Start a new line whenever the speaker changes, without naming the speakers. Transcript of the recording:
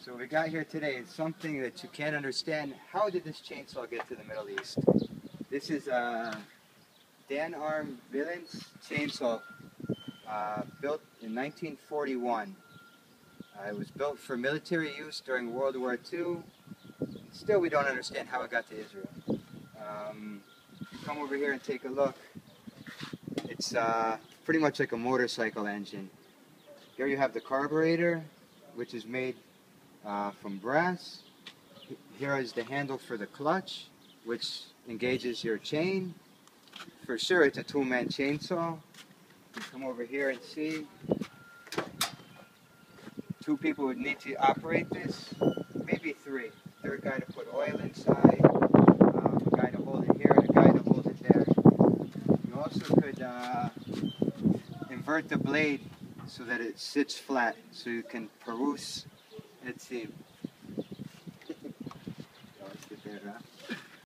So what we got here today is something that you can't understand. How did this chainsaw get to the Middle East? This is a Danarm chainsaw built in 1941. It was built for military use during World War II. Still, we don't understand how it got to Israel. Come over here and take a look. It's pretty much like a motorcycle engine. Here you have the carburetor, which is made from brass. Here is the handle for the clutch, which engages your chain. For sure, it's a two-man chainsaw. You come over here and see. Two people would need to operate this, maybe three. Third guy to put oil inside, a guy to hold it here, and a guy to hold it there. You also could invert the blade so that it sits flat, so you can peruse. Let's see.